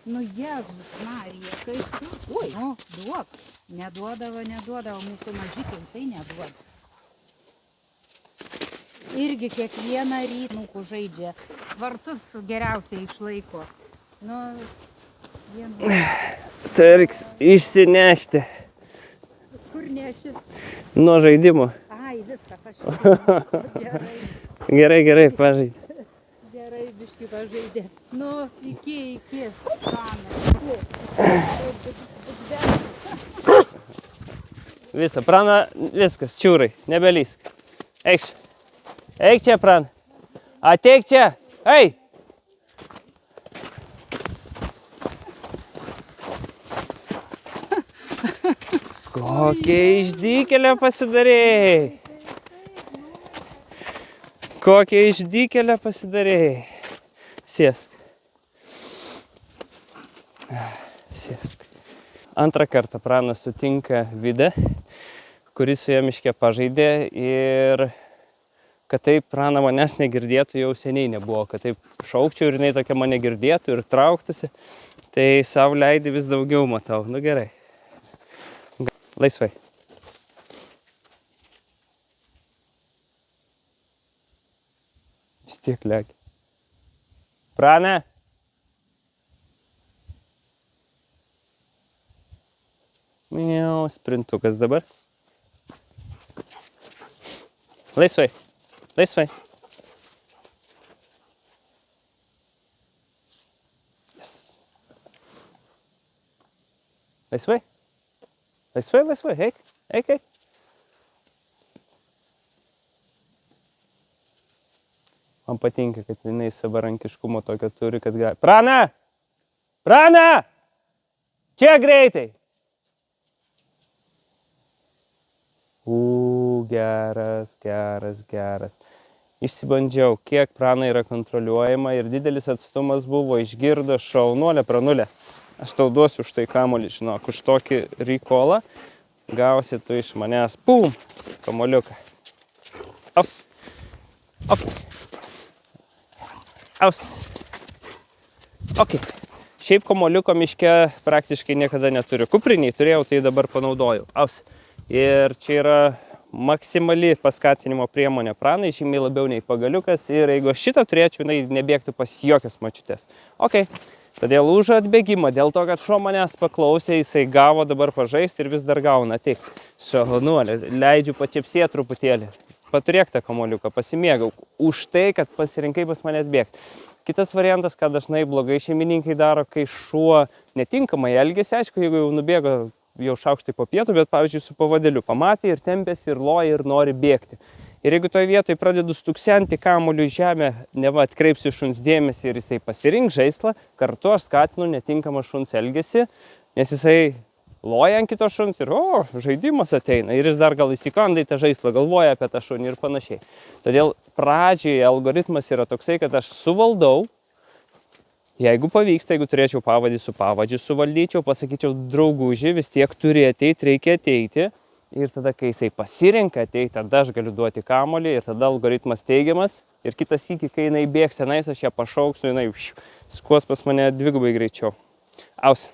Nu, Jėzus Marija, kaip tu? Oi, nu, duok. Neduodavo, mūsų mažykai tai neduoda. Irgi kiekvieną rytą žaidžia. Vartus geriausiai išlaiko. Nu, Tai reiks išsinešti. Kur nešis? Nuo žaidimo. Ai, viską pažaidė. Gerai. Gerai, pažaidė. Gerai, biškį pažaidė. Nu, iki. Visa, Prana, viskas, čiūrai, nebelysk. Eikš. Eik čia, Prana. Ateik čia. Ei. Kokia išdykėlė pasidarėjai. Kokia išdykėlė pasidarėjai. Sėsk. Sėsk. Antrą kartą Pranas sutinka Vidą, kuris su ja miške pažaidė ir kad taip Prana manęs negirdėtų jau seniai nebuvo, kad taip šaukčiau ir jinai tokia mane girdėtų ir trauktųsi, tai savo leidį vis daugiau matau. Nu gerai. Laisvai. Vis tiek legi. Prane. Miau, sprintukas dabar. Laisvai. Laisvai. Yes. Laisvai. Laisvai, eik. Man patinka, kad jinai savarankiškumo tokio turi, kad gali. Prana! Prana! Čia greitai! Geras. Išsibandžiau, kiek Prana yra kontroliuojama ir didelis atstumas buvo, išgirdo šaunuolę Pranulę. Aš tau duosiu už tai kamuolį, žinok, už tokį rikolą gausi tu iš manęs, pum, kamuoliuką. Aus. Ok. Aus. Ok. Šiaip kamuoliuko miške praktiškai niekada neturiu. Kupriniai turėjau, tai dabar panaudojau. Aus. Ir čia yra maksimali paskatinimo priemonė Pranai, žymiai labiau nei pagaliukas. Ir jeigu šitą turėčiau, jinai nebėgtų pas jokias močiutės. Ok. Todėl už atbėgimą, dėl to, kad šuo manęs paklausė, jisai gavo dabar pažaisti ir vis dar gauna. Tik, šaunuolė, leidžiu pačiapsėti truputėlį. Paturėk tą kamuoliuką, pasimėgau. Už tai, kad pasirinkai pas mane atbėgti. Kitas variantas, ką dažnai blogai šeimininkai daro, kai šuo netinkamai elgiasi, aišku, jeigu jau nubėgo jau šaukštai po pietų, bet pavyzdžiui su pavadėliu pamatė ir tempėsi ir loja ir nori bėgti. Ir jeigu toje vietoje pradedu stuksenti kamuoliu į žemę, neva atkreipsiu šuns dėmesį ir jisai pasirink žaislą, kartu aš skatinu netinkamą šuns elgesį, nes jisai loja ant kito šuns ir žaidimas ateina. Ir jis dar gal įsikanda į tą žaislą, galvoja apie tą šunį ir panašiai. Todėl pradžioje algoritmas yra toksai, kad aš suvaldau, jeigu pavyksta, jeigu turėčiau pavadį su pavadžiu suvaldyčiau, pasakyčiau, drauguži, vis tiek turi ateiti, reikia ateiti. Ir tada, kai jisai pasirenka ateiti, tada aš galiu duoti kamuolį ir tada algoritmas teigiamas. Ir kitas sykį, kai jinai bėgs tenais, aš ją pašauksiu, jinai skuos pas mane dvigubai greičiau. Aus.